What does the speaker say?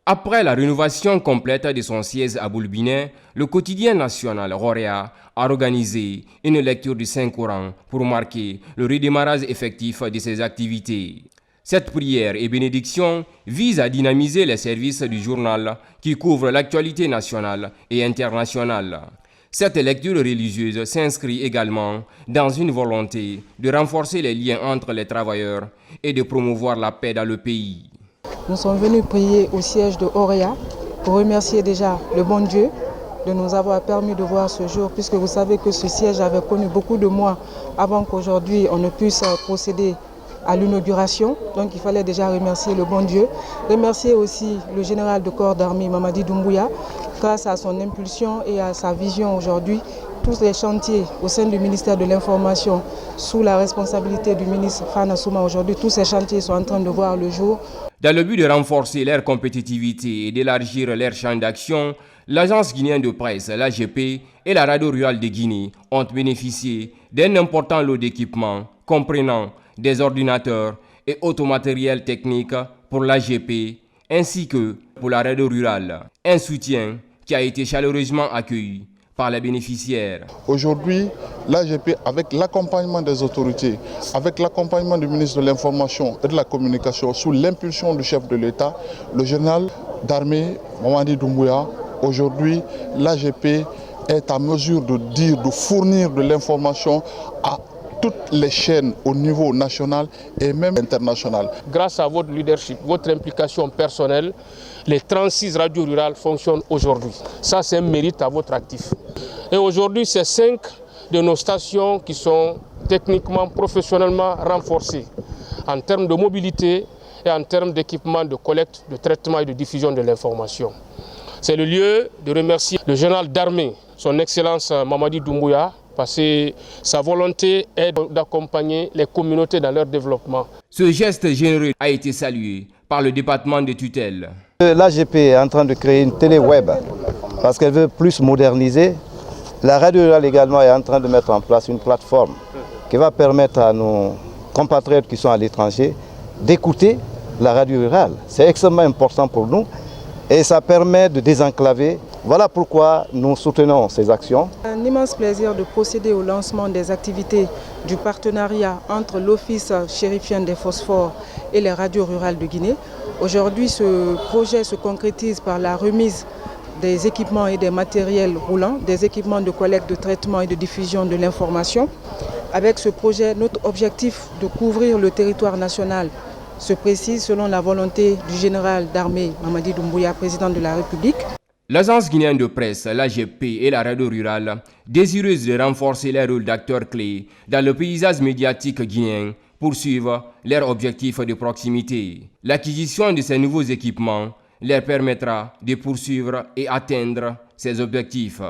Après la rénovation complète de son siège à Boulbinet, le quotidien national Roréa a organisé une lecture du Saint-Coran pour marquer le redémarrage effectif de ses activités. Cette prière et bénédiction vise à dynamiser les services du journal qui couvrent l'actualité nationale et internationale. Cette lecture religieuse s'inscrit également dans une volonté de renforcer les liens entre les travailleurs et de promouvoir la paix dans le pays. Nous sommes venus prier au siège de Roréa pour remercier déjà le bon Dieu de nous avoir permis de voir ce jour, puisque vous savez que ce siège avait connu beaucoup de mois avant qu'aujourd'hui on ne puisse procéder à l'inauguration. Donc il fallait déjà remercier le bon Dieu, remercier aussi le général de corps d'armée Mamadi Doumbouya. Grâce à son impulsion et à sa vision aujourd'hui, tous les chantiers au sein du ministère de l'Information, sous la responsabilité du ministre Fana Souma aujourd'hui, tous ces chantiers sont en train de voir le jour. Dans le but de renforcer leur compétitivité et d'élargir leur champ d'action, l'agence guinéenne de presse, l'AGP, et la radio rurale de Guinée ont bénéficié d'un important lot d'équipements comprenant des ordinateurs et autres matériels techniques pour l'AGP ainsi que pour la radio rurale. Un soutien qui a été chaleureusement accueilli par les bénéficiaires. Aujourd'hui, l'AGP, avec l'accompagnement des autorités, avec l'accompagnement du ministre de l'Information et de la Communication, sous l'impulsion du chef de l'État, le général d'armée Mamadi Doumbouya, aujourd'hui, l'AGP est en mesure de fournir de l'information à toutes les chaînes au niveau national et même international. Grâce à votre leadership, votre implication personnelle, les 36 radios rurales fonctionnent aujourd'hui. Ça, c'est un mérite à votre actif. Et aujourd'hui, c'est 5 de nos stations qui sont techniquement, professionnellement renforcées en termes de mobilité et en termes d'équipement de collecte, de traitement et de diffusion de l'information. C'est le lieu de remercier le général d'armée, son Excellence Mamadi Doumbouya, parce que sa volonté est d'accompagner les communautés dans leur développement. Ce geste généreux a été salué par le département de tutelle. L'AGP est en train de créer une télé web parce qu'elle veut plus moderniser. La radio rurale également est en train de mettre en place une plateforme qui va permettre à nos compatriotes qui sont à l'étranger d'écouter la radio rurale. C'est extrêmement important pour nous et ça permet de désenclaver. Voilà pourquoi nous soutenons ces actions. Un immense plaisir de procéder au lancement des activités du partenariat entre l'Office chérifien des phosphores et les radios rurales de Guinée. Aujourd'hui, ce projet se concrétise par la remise des équipements et des matériels roulants, des équipements de collecte, de traitement et de diffusion de l'information. Avec ce projet, notre objectif de couvrir le territoire national se précise selon la volonté du général d'armée Mamadi Doumbouya, président de la République. L'agence guinéenne de presse, l'AGP et la radio rurale, désireuses de renforcer leur rôle d'acteurs clés dans le paysage médiatique guinéen, poursuivent leur objectif de proximité. L'acquisition de ces nouveaux équipements leur permettra de poursuivre et atteindre ces objectifs.